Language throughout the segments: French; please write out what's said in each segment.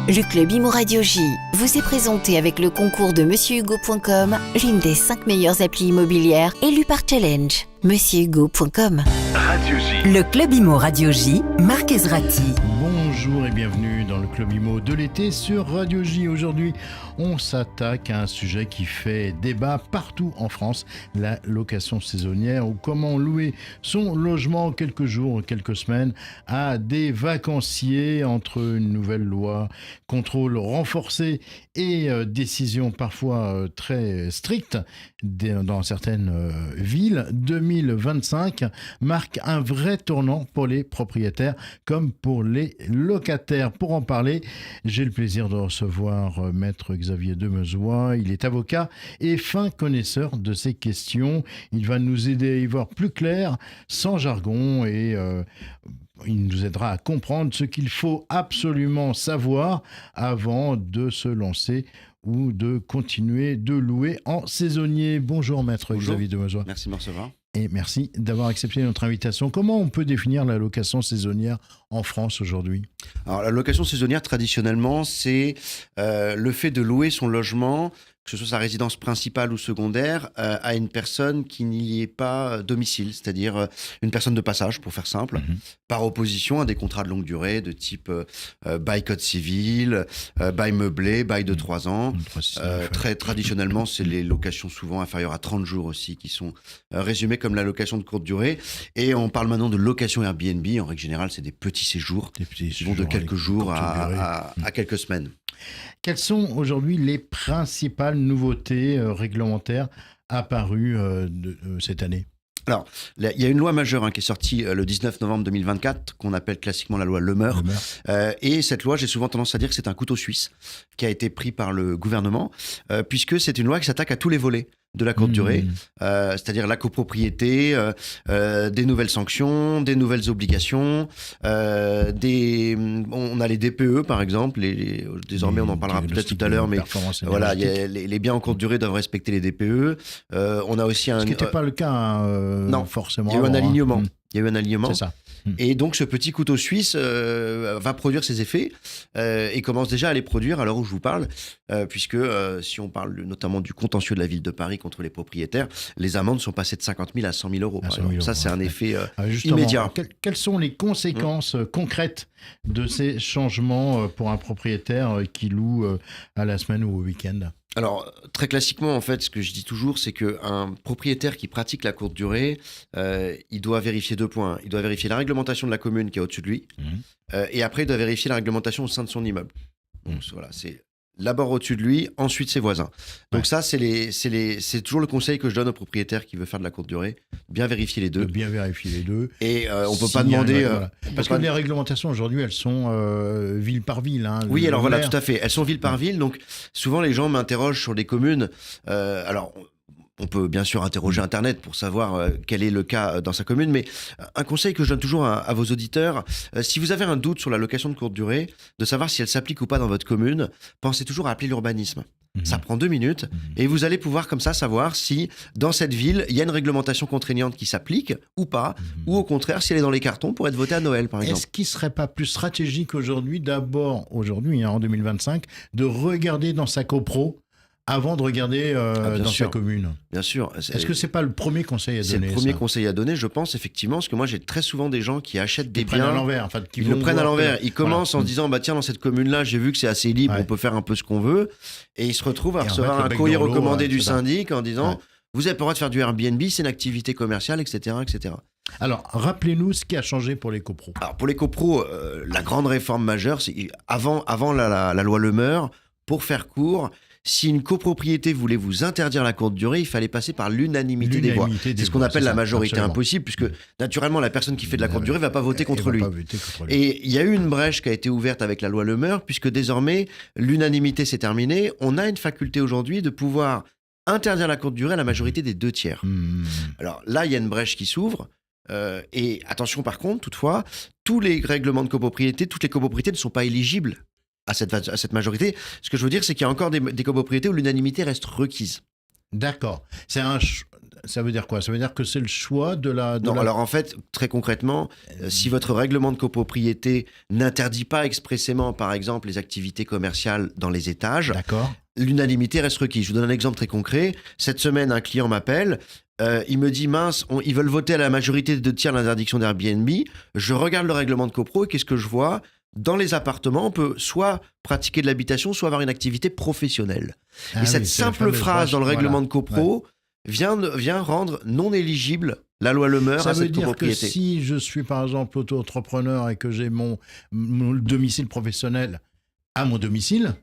Le Club Imo Radio J vous est présenté avec le concours de MonsieurHugo.com, l'une des 5 meilleures applis immobilières élues par Challenge. MonsieurHugo.com. Radio J. Le Club Imo Radio J, Marc Ezrati. Bonjour et bienvenue dans le Club Imo de l'été sur Radio J. Aujourd'hui, on s'attaque à un sujet qui fait débat partout en France, la location saisonnière ou comment louer son logement quelques jours, quelques semaines à des vacanciers entre une nouvelle loi, contrôle renforcé et décisions parfois très strictes dans certaines villes. 2025 marque un vrai tournant pour les propriétaires comme pour les locataires. Pour en parler, j'ai le plaisir de recevoir Maître Xavier Demezois. Il est avocat et fin connaisseur de ces questions. Il va nous aider à y voir plus clair, sans jargon, et il nous aidera à comprendre ce qu'il faut absolument savoir avant de se lancer ou de continuer de louer en saisonnier. Bonjour Maître Xavier Demezois. Merci de me recevoir. Et merci d'avoir accepté notre invitation. Comment on peut définir la location saisonnière en France aujourd'hui ? Alors, la location saisonnière, traditionnellement, c'est le fait de louer son logement, que ce soit sa résidence principale ou secondaire, à une personne qui n'y est pas domicile, c'est-à-dire une personne de passage, pour faire simple, par opposition à des contrats de longue durée de type bail code civil, bail meublé, bail de 3 ans. Très traditionnellement, c'est les locations souvent inférieures à 30 jours aussi qui sont résumées comme la location de courte durée. Et on parle maintenant de location Airbnb. En règle générale, c'est des petits séjours qui vont de quelques jours à quelques semaines. Quelles sont aujourd'hui les principales nouveautés réglementaires apparues cette année ? Alors, il y a une loi majeure qui est sortie le 19 novembre 2024, qu'on appelle classiquement la loi Lemeur. Et cette loi, j'ai souvent tendance à dire que c'est un couteau suisse qui a été pris par le gouvernement, puisque c'est une loi qui s'attaque à tous les volets de la courte durée, c'est-à-dire la copropriété, des nouvelles sanctions, des nouvelles obligations, on a les DPE par exemple, désormais on en parlera peut-être tout à l'heure, mais voilà, les biens en courte durée doivent respecter les DPE. On a aussi ce qui n'était pas le cas non, forcément. Il y a eu un alignement. Il y a eu un alignement. C'est ça. Et donc, ce petit couteau suisse va produire ses effets et commence déjà à les produire à l'heure où je vous parle, puisque si on parle notamment du contentieux de la ville de Paris contre les propriétaires, les amendes sont passées de 50 000 à 100 000 euros. Par exemple. Ça, c'est un effet immédiat. Quelles sont les conséquences concrètes de ces changements pour un propriétaire qui loue à la semaine ou au week-end ? Alors, très classiquement, en fait, ce que je dis toujours, c'est qu'un propriétaire qui pratique la courte durée, il doit vérifier 2 points. Il doit vérifier la réglementation de la commune qui est au-dessus de lui, et après, il doit vérifier la réglementation au sein de son immeuble. Donc, voilà, c'est d'abord au-dessus de lui, ensuite ses voisins. Donc ça, c'est toujours le conseil que je donne aux propriétaires qui veulent faire de la courte durée, bien vérifier les deux. De bien vérifier les deux. Et on ne peut pas demander... Parce que les réglementations aujourd'hui, elles sont ville par ville. Oui, alors voilà, tout à fait. Elles sont ville par ville, donc souvent les gens m'interrogent sur des communes. Alors... On peut bien sûr interroger Internet pour savoir quel est le cas dans sa commune, mais un conseil que je donne toujours à vos auditeurs, si vous avez un doute sur la location de courte durée, de savoir si elle s'applique ou pas dans votre commune, pensez toujours à appeler l'urbanisme. Ça prend 2 minutes et vous allez pouvoir comme ça savoir si dans cette ville, il y a une réglementation contraignante qui s'applique ou pas, ou au contraire, si elle est dans les cartons pour être votée à Noël, par exemple. Est-ce qu'il ne serait pas plus stratégique aujourd'hui, en 2025, de regarder dans sa copro avant de regarder dans sa commune? Bien sûr. Est-ce que c'est pas le premier conseil à donner? C'est le premier conseil à donner, je pense, effectivement, parce que moi, j'ai très souvent des gens qui achètent des biens... à l'envers, ils le prennent à l'envers. Ils commencent en se disant, tiens, dans cette commune-là, j'ai vu que c'est assez libre, on peut faire un peu ce qu'on veut. Et ils se retrouvent à recevoir un courrier recommandé du syndic en disant, vous avez pas le droit de faire du Airbnb, c'est une activité commerciale, etc., etc. Alors, rappelez-nous ce qui a changé pour les copros. Alors, pour les copros, la grande réforme majeure, c'est avant la loi Lemeur, pour faire court... Si une copropriété voulait vous interdire la courte durée, il fallait passer par l'unanimité des voix. C'est ce qu'on appelle la majorité impossible, puisque naturellement, la personne qui fait de la courte durée ne va pas voter contre lui. Et il y a eu une brèche qui a été ouverte avec la loi Lemeur, puisque désormais, l'unanimité s'est terminée. On a une faculté aujourd'hui de pouvoir interdire la courte durée à la majorité des 2 tiers. Alors là, il y a une brèche qui s'ouvre. Et attention par contre, toutefois, tous les règlements de copropriété, toutes les copropriétés ne sont pas éligibles à cette majorité. Ce que je veux dire, c'est qu'il y a encore des copropriétés où l'unanimité reste requise. D'accord. Ça veut dire quoi? Ça veut dire que c'est le choix de la... Non, alors en fait, très concrètement, si votre règlement de copropriété n'interdit pas expressément, par exemple, les activités commerciales dans les étages, D'accord. l'unanimité reste requise. Je vous donne un exemple très concret. Cette semaine, un client m'appelle, il me dit, mince, ils veulent voter à la majorité des 2/3 l'interdiction d'Airbnb. Je regarde le règlement de copro et qu'est-ce que je vois? Dans les appartements, on peut soit pratiquer de l'habitation, soit avoir une activité professionnelle. Ah Et cette oui, c'est la simple fameuse phrase dans le vache, règlement voilà. de copro vient rendre non éligible la loi Le Meur Ça à veut cette dire que copropriété. si je suis par exemple auto-entrepreneur et que j'ai mon domicile professionnel à mon domicile,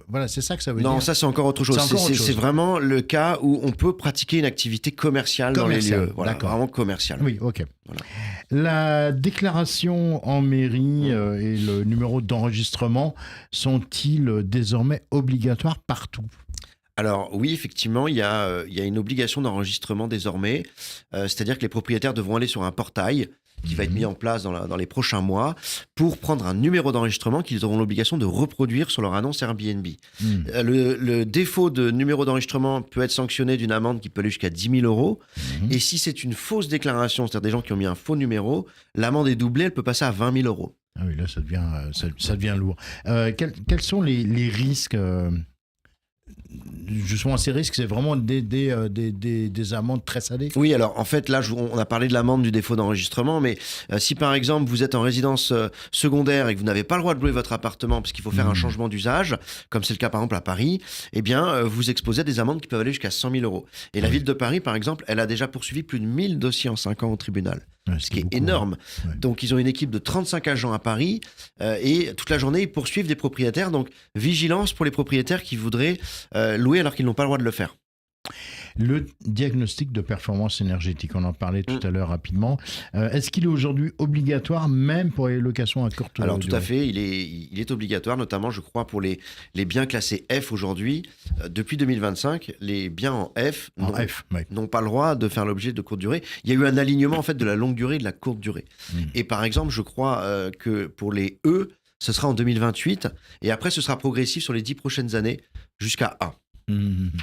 voilà, c'est ça que ça veut dire. Non, ça c'est encore autre chose. C'est encore autre chose. C'est vraiment le cas où on peut pratiquer une activité commerciale dans les lieux. Voilà, d'accord. vraiment commerciale. Oui, ok. Voilà. La déclaration en mairie et le numéro d'enregistrement sont-ils désormais obligatoires partout? Alors oui, effectivement, il y a une obligation d'enregistrement désormais. C'est-à-dire que les propriétaires devront aller sur un portail qui va être mis en place dans les prochains mois pour prendre un numéro d'enregistrement qu'ils auront l'obligation de reproduire sur leur annonce Airbnb. Le défaut de numéro d'enregistrement peut être sanctionné d'une amende qui peut aller jusqu'à 10 000 €. Et si c'est une fausse déclaration, c'est-à-dire des gens qui ont mis un faux numéro, l'amende est doublée, elle peut passer à 20 000 €. Ah oui, là, ça devient lourd. Quels sont les risques justement, ces risques, c'est vraiment des amendes très salées? Oui, alors en fait, là, on a parlé de l'amende du défaut d'enregistrement, mais si par exemple vous êtes en résidence secondaire et que vous n'avez pas le droit de louer votre appartement parce qu'il faut faire un changement d'usage, comme c'est le cas par exemple à Paris, eh bien, vous exposez à des amendes qui peuvent aller jusqu'à 100 000 €. Et la ville de Paris, par exemple, elle a déjà poursuivi plus de 1000 dossiers en 5 ans au tribunal. Ouais, Ce qui est beaucoup, énorme. Ouais. Donc, ils ont une équipe de 35 agents à Paris et toute la journée, ils poursuivent des propriétaires. Donc, vigilance pour les propriétaires qui voudraient louer alors qu'ils n'ont pas le droit de le faire. Le diagnostic de performance énergétique, on en parlait tout à l'heure rapidement. Est-ce qu'il est aujourd'hui obligatoire même pour les locations à courte durée? Alors tout à fait, il est obligatoire, notamment je crois pour les biens classés F aujourd'hui. Depuis 2025, les biens en F n'ont pas le droit de faire l'objet de courte durée. Il y a eu un alignement en fait de la longue durée et de la courte durée. Et par exemple, je crois que pour les E, ce sera en 2028 et après ce sera progressif sur les 10 prochaines années jusqu'à A.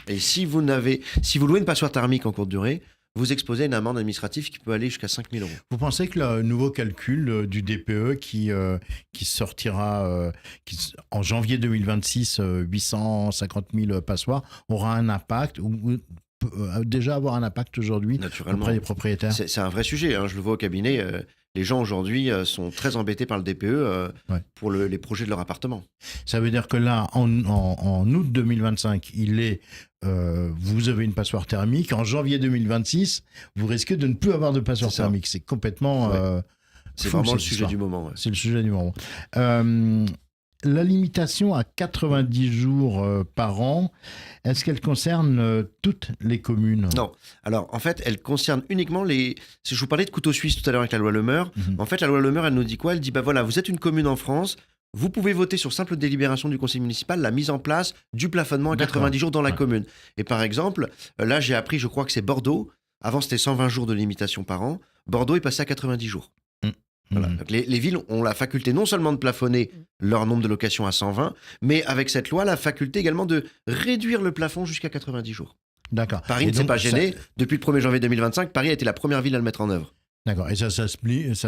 Et si vous louez une passoire thermique en courte durée, vous exposez à une amende administrative qui peut aller jusqu'à 5 000 €. Vous pensez que le nouveau calcul du DPE qui sortira en janvier 2026, 850 000 passoires, aura un impact ou peut déjà avoir un impact aujourd'hui auprès des propriétaires? C'est un vrai sujet, hein, je le vois au cabinet. Les gens aujourd'hui sont très embêtés par le DPE pour les projets de leur appartement. Ça veut dire que là, en août 2025, vous avez une passoire thermique. En janvier 2026, vous risquez de ne plus avoir de passoire thermique. C'est complètement... c'est vraiment le sujet du moment. C'est le sujet du moment. La limitation à 90 jours par an, est-ce qu'elle concerne toutes les communes? Non. Alors, en fait, elle concerne uniquement les... Je vous parlais de couteau suisse tout à l'heure avec la loi Le Meur. En fait, la loi Le Meur, elle nous dit quoi? Elle dit, voilà, vous êtes une commune en France, vous pouvez voter sur simple délibération du conseil municipal la mise en place du plafonnement à 90 jours dans la commune. Et par exemple, là, j'ai appris, je crois que c'est Bordeaux. Avant, c'était 120 jours de limitation par an. Bordeaux est passé à 90 jours. Voilà. Donc les villes ont la faculté non seulement de plafonner leur nombre de locations à 120, mais avec cette loi, la faculté également de réduire le plafond jusqu'à 90 jours. D'accord. Paris ne s'est pas gêné. Depuis le 1er janvier 2025, Paris a été la première ville à le mettre en œuvre. D'accord. Et ça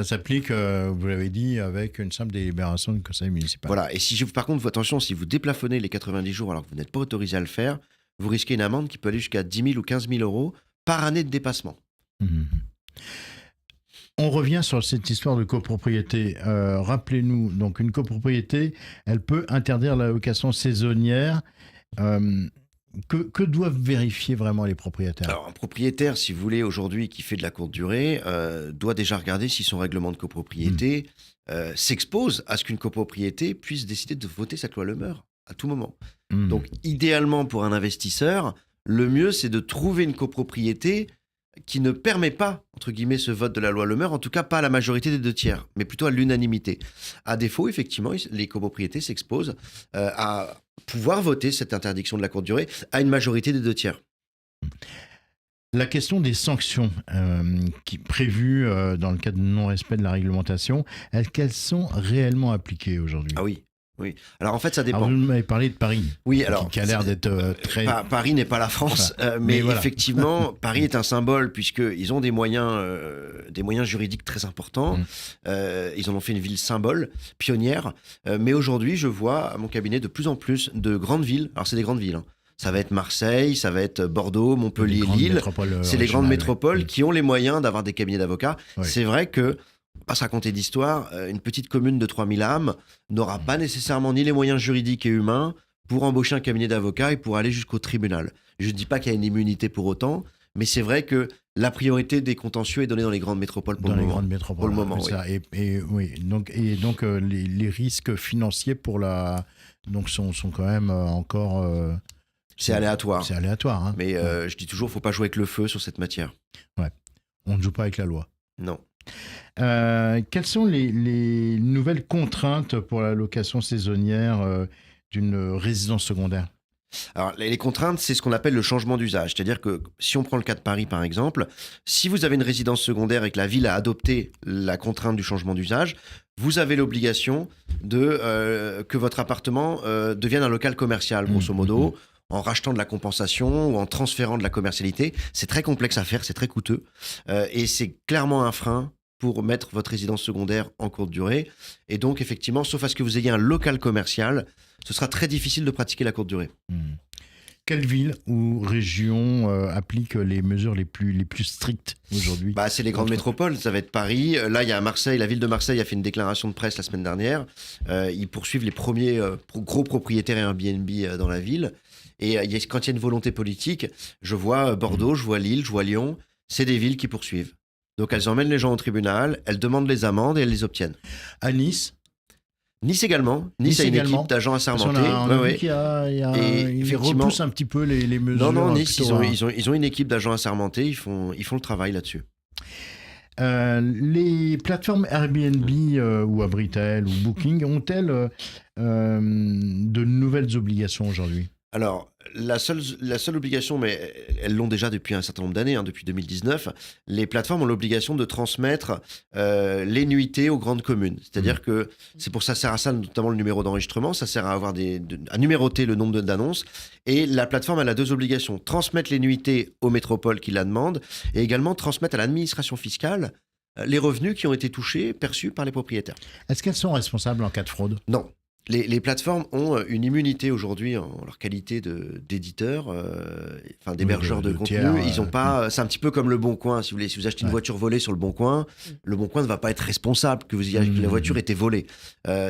s'applique, vous l'avez dit, avec une simple délibération du conseil municipal. Voilà. Et par contre, attention, si vous déplafonnez les 90 jours alors que vous n'êtes pas autorisé à le faire, vous risquez une amende qui peut aller jusqu'à 10 000 ou 15 000 € par année de dépassement. On revient sur cette histoire de copropriété. Rappelez-nous, donc une copropriété, elle peut interdire la location saisonnière. Que doivent vérifier vraiment les propriétaires? Alors, un propriétaire, si vous voulez, aujourd'hui, qui fait de la courte durée, doit déjà regarder si son règlement de copropriété s'expose à ce qu'une copropriété puisse décider de voter cette loi Le Meur à tout moment. Donc, idéalement, pour un investisseur, le mieux, c'est de trouver une copropriété qui ne permet pas, entre guillemets, ce vote de la loi Le Meur, en tout cas pas à la majorité des 2/3, mais plutôt à l'unanimité. À défaut, effectivement, les copropriétés s'exposent à pouvoir voter cette interdiction de la courte durée à une majorité des 2/3. La question des sanctions prévues dans le cas de non-respect de la réglementation, est-ce qu'elles sont réellement appliquées aujourd'hui? Ah oui. Oui. Alors en fait, ça dépend. Alors, vous m'avez parlé de Paris. Oui, alors qui a l'air d'être très. Paris n'est pas la France, mais voilà. Effectivement, Paris est un symbole puisqu'ils ont des moyens juridiques très importants. Ils en ont fait une ville symbole, pionnière. Mais aujourd'hui, je vois à mon cabinet de plus en plus de grandes villes. Alors c'est des grandes villes. Ça va être Marseille, ça va être Bordeaux, Montpellier, Lille. C'est les grandes métropoles qui ont les moyens d'avoir des cabinets d'avocats. Oui. C'est vrai que, on va pas se raconter d'histoire, une petite commune de 3000 âmes n'aura pas nécessairement ni les moyens juridiques et humains pour embaucher un cabinet d'avocats et pour aller jusqu'au tribunal. Je ne dis pas qu'il y a une immunité pour autant, mais c'est vrai que la priorité des contentieux est donnée dans les grandes métropoles pour le moment. Dans les grandes métropoles. Pour le moment, oui. Ça. Donc, les risques financiers sont quand même encore... c'est aléatoire. C'est aléatoire. Hein. Mais je dis toujours, il ne faut pas jouer avec le feu sur cette matière. Ouais. On ne joue pas avec la loi. Non. Quelles sont les nouvelles contraintes pour la location saisonnière d'une résidence secondaire ? Alors, les contraintes, c'est ce qu'on appelle le changement d'usage. C'est-à-dire que si on prend le cas de Paris, par exemple, si vous avez une résidence secondaire et que la ville a adopté la contrainte du changement d'usage, vous avez l'obligation que votre appartement devienne un local commercial, grosso modo, en rachetant de la compensation ou en transférant de la commercialité. C'est très complexe à faire, c'est très coûteux. Et c'est clairement un frein pour mettre votre résidence secondaire en courte durée. Et donc, effectivement, sauf à ce que vous ayez un local commercial, ce sera très difficile de pratiquer la courte durée. Quelle ville ou région applique les mesures les plus strictes aujourd'hui ? C'est les grandes métropoles, ça va être Paris. Là, il y a Marseille, la ville de Marseille a fait une déclaration de presse la semaine dernière. Ils poursuivent les premiers gros propriétaires Airbnb dans la ville. Et quand il y a une volonté politique, je vois Bordeaux, je vois Lille, je vois Lyon, c'est des villes qui poursuivent. Donc elles emmènent les gens au tribunal, elles demandent les amendes et elles les obtiennent. À Nice également. Nice a une équipe d'agents assermentés. Ils repoussent un petit peu les mesures. Non, Nice, ils ont une équipe d'agents assermentés, ils font le travail là-dessus. Les plateformes Airbnb ou Abritel ou Booking ont-elles de nouvelles obligations aujourd'hui ? Alors, la seule obligation, mais elles l'ont déjà depuis un certain nombre d'années, depuis 2019, les plateformes ont l'obligation de transmettre les nuitées aux grandes communes. C'est-à-dire que c'est pour ça sert à ça, notamment le numéro d'enregistrement, ça sert à numéroter le nombre d'annonces. Et la plateforme, elle a deux obligations. Transmettre les nuitées aux métropoles qui la demandent et également transmettre à l'administration fiscale les revenus qui ont été perçus par les propriétaires. Est-ce qu'elles sont responsables en cas de fraude ? Non. Les plateformes ont une immunité aujourd'hui en leur qualité d'éditeurs, d'hébergeurs de contenu. Ils ont pas. C'est un petit peu comme le Bon Coin. Si vous voulez, si vous achetez une voiture volée sur le Bon Coin, le Bon Coin ne va pas être responsable que la voiture ait été volée.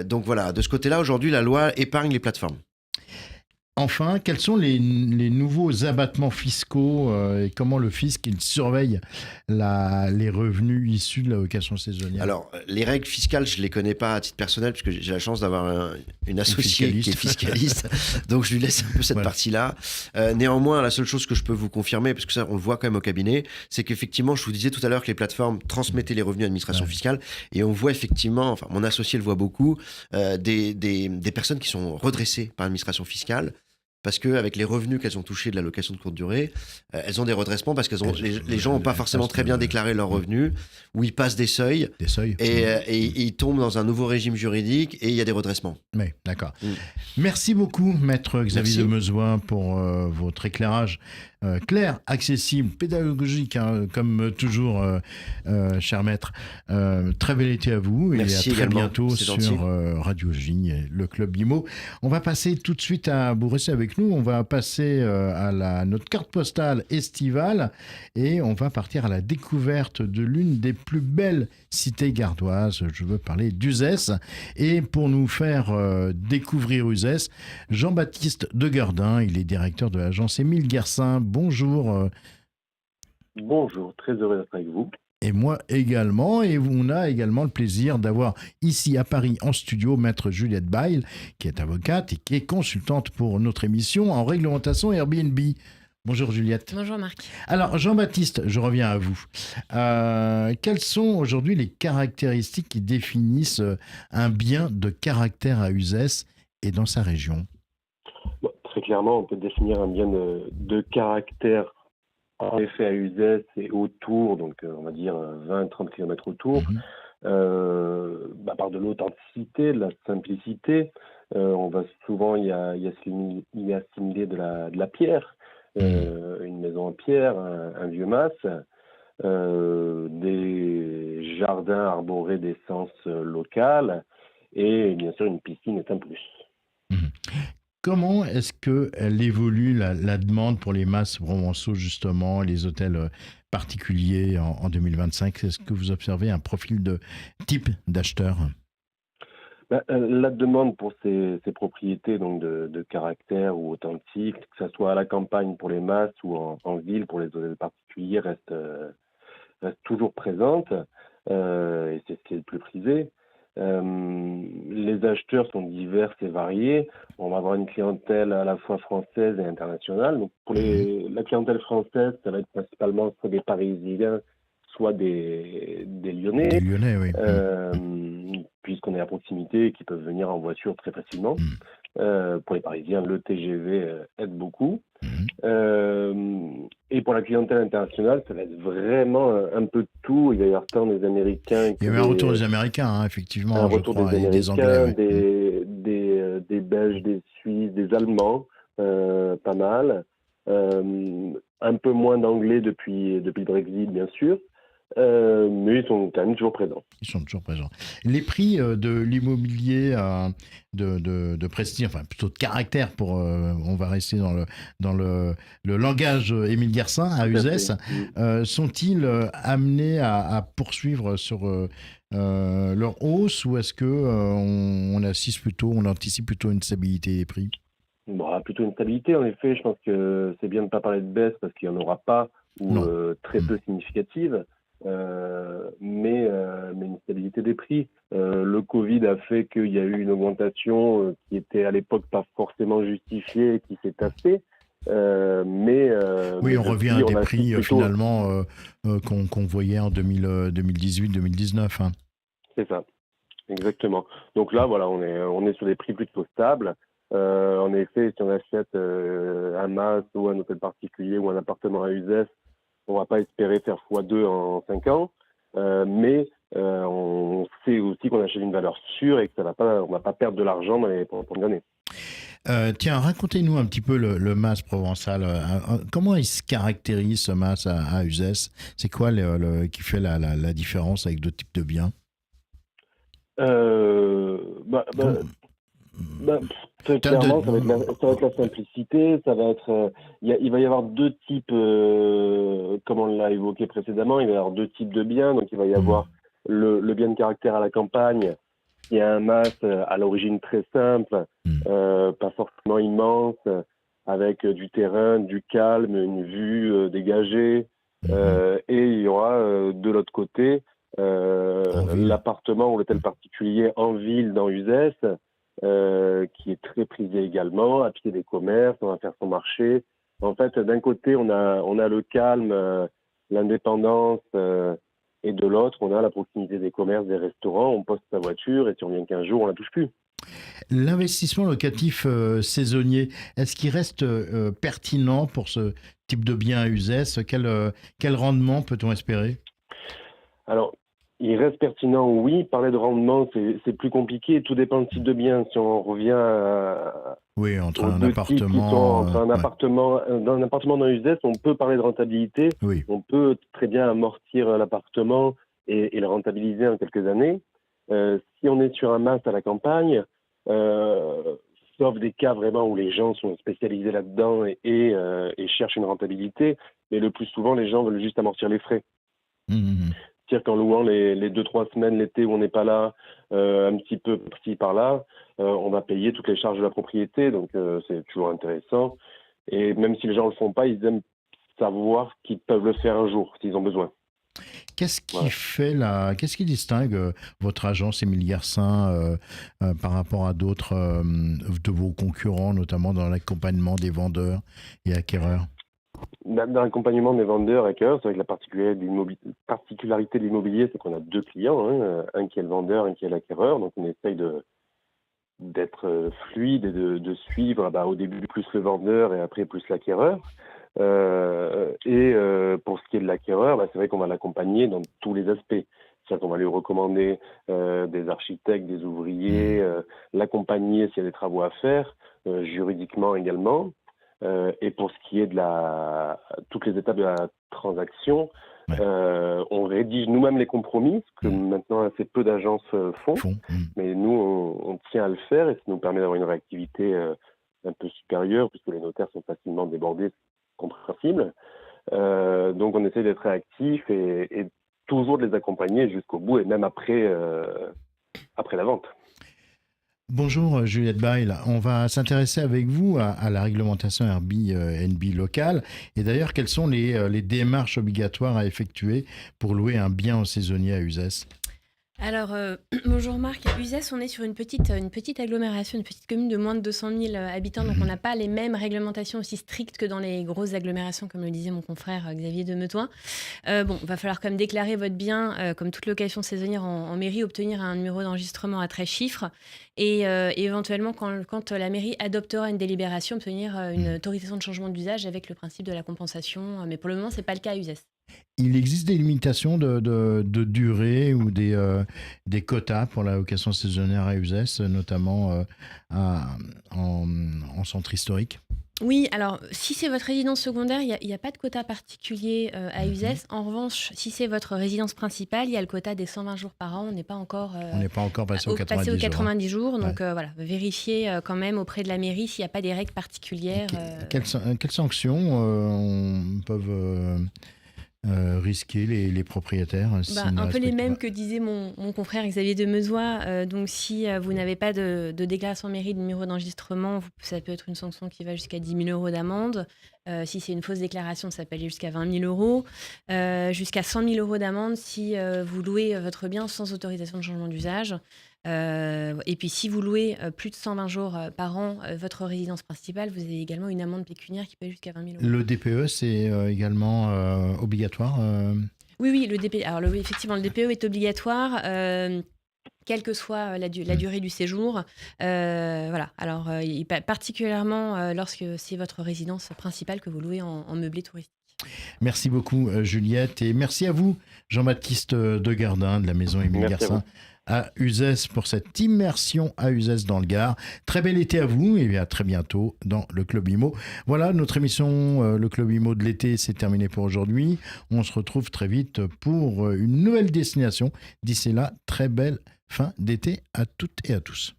Donc voilà, de ce côté-là, aujourd'hui, la loi épargne les plateformes. Enfin, quels sont les nouveaux abattements fiscaux et comment le fisc surveille les revenus issus de la location saisonnière ? Alors, les règles fiscales, je ne les connais pas à titre personnel puisque j'ai la chance d'avoir une associée qui est fiscaliste. Donc, je lui laisse un peu cette partie-là. Néanmoins, la seule chose que je peux vous confirmer, parce que ça, on le voit quand même au cabinet, c'est qu'effectivement, je vous disais tout à l'heure que les plateformes transmettaient les revenus à l'administration fiscale et on voit effectivement, mon associé le voit beaucoup, des personnes qui sont redressées par l'administration fiscale. Parce qu'avec les revenus qu'elles ont touchés de la location de courte durée, elles ont des redressements parce que les gens n'ont pas forcément très bien déclaré leurs revenus, ou ils passent des seuils. Et ils tombent dans un nouveau régime juridique et il y a des redressements. Oui, d'accord. Merci beaucoup, Maître Xavier de Mezois, pour votre éclairage clair, accessible, pédagogique, comme toujours, cher maître. Très bel été à vous. Merci et à très également. bientôt sur Radio J, le Club IMO. On va passer tout de suite à vous rester avec nous. On va passer à notre carte postale estivale et on va partir à la découverte de l'une des plus belles cités gardoises. Je veux parler d'Uzès. Et pour nous faire découvrir Uzès, Jean-Baptiste de Gardin, il est directeur de l'agence Émile Guersin. Bonjour. Bonjour, très heureux d'être avec vous. Et moi également, et on a également le plaisir d'avoir ici à Paris en studio Maître Juliette Bail, qui est avocate et qui est consultante pour notre émission en réglementation Airbnb. Bonjour Juliette. Bonjour Marc. Alors Jean-Baptiste, je reviens à vous. Quelles sont aujourd'hui les caractéristiques qui définissent un bien de caractère à Uzès et dans sa région ? Très clairement, on peut définir un bien de caractère en effet à Uzès et autour, donc on va dire 20-30 km autour, par de l'authenticité, de la simplicité. On va souvent y assimiler de la pierre, une maison en pierre, un vieux mas, des jardins arborés d'essences locales et bien sûr une piscine est un plus. Mhm. Comment est-ce qu'elle évolue la demande pour les mas provençaux, justement, les hôtels particuliers en 2025? Est-ce que vous observez un profil de type d'acheteur? La demande pour ces propriétés donc de caractère ou authentiques, que ce soit à la campagne pour les mas ou en ville pour les hôtels particuliers, reste toujours présente et c'est ce qui est le plus prisé. Les acheteurs sont divers et variés. On va avoir une clientèle à la fois française et internationale. Donc pour la clientèle française, ça va être principalement soit des Parisiens, soit des Lyonnais. Des Lyonnais, oui. Puisqu'on est à proximité et qui peuvent venir en voiture très facilement. Pour les Parisiens, le TGV aide beaucoup. Et pour la clientèle internationale, ça va être vraiment un peu de tout. Il va y avoir tant des Américains que il y avait un retour des Américains, hein, effectivement, un retour crois, des Américains, et des Anglais. des Belges, des Suisses, des Allemands, pas mal. Un peu moins d'Anglais depuis le Brexit, bien sûr. Mais ils sont quand même toujours présents. Ils sont toujours présents. Les prix de l'immobilier de prestige, enfin plutôt de caractère, on va rester dans le langage Émile Garcin à Uzès, sont-ils amenés à poursuivre sur leur hausse, ou est-ce que on anticipe plutôt une stabilité des prix? Plutôt une stabilité, en effet. Je pense que c'est bien de ne pas parler de baisse parce qu'il n'y en aura pas ou très peu significative. Mais une stabilité des prix. Le Covid a fait qu'il y a eu une augmentation qui était à l'époque pas forcément justifiée et qui s'est tassée. Oui, on revient à des prix finalement qu'on voyait en 2018-2019. Hein. C'est ça, exactement. Donc là, voilà, on est sur des prix plutôt stables. En effet, si on achète un mas ou un hôtel particulier ou un appartement à Uzès, on va pas espérer faire x2 en 5 ans, mais on sait aussi qu'on achète une valeur sûre et que on va pas perdre de l'argent dans les prochaines années. Tiens, racontez-nous un petit peu le mas provençal. Comment il se caractérise, ce mas à Uzès? C'est quoi qui fait la différence avec d'autres types de biens? Très clairement, ça va être la simplicité, ça va être, il va y avoir deux types, comme on l'a évoqué précédemment, il va y avoir deux types de biens. Donc il va y avoir le bien de caractère à la campagne, qui est un mas à l'origine très simple, pas forcément immense, avec du terrain, du calme, une vue dégagée, et il y aura de l'autre côté l'appartement ou l'hôtel particulier en ville dans Uzès, qui est très prisé également, à pied des commerces, on va faire son marché. En fait, d'un côté, on a le calme, l'indépendance, et de l'autre, on a la proximité des commerces, des restaurants, on poste sa voiture et si on vient 15 jours, on la touche plus. L'investissement locatif saisonnier, est-ce qu'il reste pertinent pour ce type de bien à Uzès? Quel rendement peut-on espérer? Alors, il reste pertinent, oui. Parler de rendement, c'est plus compliqué. Tout dépend du type de bien. Si on revient entre un appartement, dans un appartement dans Uzès, on peut parler de rentabilité. Oui. On peut très bien amortir l'appartement et le rentabiliser en quelques années. Si on est sur un mas à la campagne, sauf des cas vraiment où les gens sont spécialisés là-dedans et cherchent une rentabilité, mais le plus souvent, les gens veulent juste amortir les frais. C'est-à-dire qu'en louant les 2-3 semaines l'été où on n'est pas là, un petit peu par-ci par-là, on va payer toutes les charges de la propriété, donc c'est toujours intéressant. Et même si les gens ne le font pas, ils aiment savoir qu'ils peuvent le faire un jour, s'ils ont besoin. Qu'est-ce qui distingue votre agence Émile Garcin par rapport à d'autres de vos concurrents, notamment dans l'accompagnement des vendeurs et acquéreurs? Dans l'accompagnement des vendeurs et acquéreurs, c'est vrai que la particularité de l'immobilier, c'est qu'on a deux clients, un qui est le vendeur, un qui est l'acquéreur. Donc on essaye d'être fluide et de suivre au début plus le vendeur et après plus l'acquéreur. Pour ce qui est de l'acquéreur, c'est vrai qu'on va l'accompagner dans tous les aspects. C'est-à-dire qu'on va lui recommander des architectes, des ouvriers, l'accompagner s'il y a des travaux à faire, juridiquement également. Et pour ce qui est de toutes les étapes de la transaction, on rédige nous-mêmes les compromis, ce que maintenant assez peu d'agences font. Mais nous, on tient à le faire et ça nous permet d'avoir une réactivité un peu supérieure, puisque les notaires sont facilement débordés, c'est compréhensible. Donc on essaie d'être réactif et toujours de les accompagner jusqu'au bout et même après la vente. Bonjour Juliette Bail, on va s'intéresser avec vous à la réglementation Airbnb locale et d'ailleurs quelles sont les démarches obligatoires à effectuer pour louer un bien en saisonnier à Uzès. Alors, bonjour Marc. À Uzès, on est sur une petite agglomération, une petite commune de moins de 200 000 habitants, donc on n'a pas les mêmes réglementations aussi strictes que dans les grosses agglomérations, comme le disait mon confrère Xavier Demetouin. Va falloir quand même déclarer votre bien, comme toute location saisonnière en mairie, obtenir un numéro d'enregistrement à 13 chiffres et éventuellement, quand la mairie adoptera une délibération, obtenir une autorisation de changement d'usage avec le principe de la compensation. Mais pour le moment, ce n'est pas le cas à Uzès. Il existe des limitations de durée ou des quotas pour la location saisonnière à Uzès, notamment en centre historique? Oui, alors si c'est votre résidence secondaire, il n'y a pas de quota particulier à Uzès. En revanche, si c'est votre résidence principale, il y a le quota des 120 jours par an. On n'est pas encore passé aux 90 jours. Donc vérifiez quand même auprès de la mairie s'il n'y a pas des règles particulières. Quelles sanctions peuvent risquer les propriétaires un peu les mêmes que disait mon confrère Xavier Demetouin. Donc si vous n'avez pas de déclaration mairie de numéro d'enregistrement, ça peut être une sanction qui va jusqu'à 10 000 € d'amende. Si c'est une fausse déclaration, ça peut aller jusqu'à 20 000 €, jusqu'à 100 000 € d'amende si vous louez votre bien sans autorisation de changement d'usage. Et puis si vous louez plus de 120 jours par an votre résidence principale, vous avez également une amende pécuniaire qui peut aller jusqu'à 20 000 €. Le DPE, c'est également obligatoire Oui, le DPE. Alors effectivement, le DPE est obligatoire. Quelle que soit la durée du séjour. Alors, particulièrement lorsque c'est votre résidence principale que vous louez en meublé touristique. Merci beaucoup Juliette et merci à vous Jean-Baptiste Degardin de la maison Émile Garcin à Uzès pour cette immersion à Uzès dans le Gard. Très bel été à vous et à très bientôt dans le Club Imo. Voilà, notre émission le Club Imo de l'été, c'est terminé pour aujourd'hui. On se retrouve très vite pour une nouvelle destination. D'ici là, très belle fin d'été à toutes et à tous.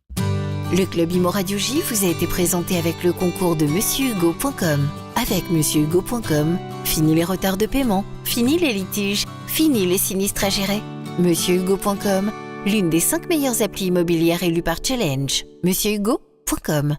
Le Club Imo Radio J vous a été présenté avec le concours de MonsieurHugo.com. Avec MonsieurHugo.com, fini les retards de paiement, fini les litiges, fini les sinistres à gérer. MonsieurHugo.com, l'une des 5 meilleures applis immobilières élues par Challenge. MonsieurHugo.com.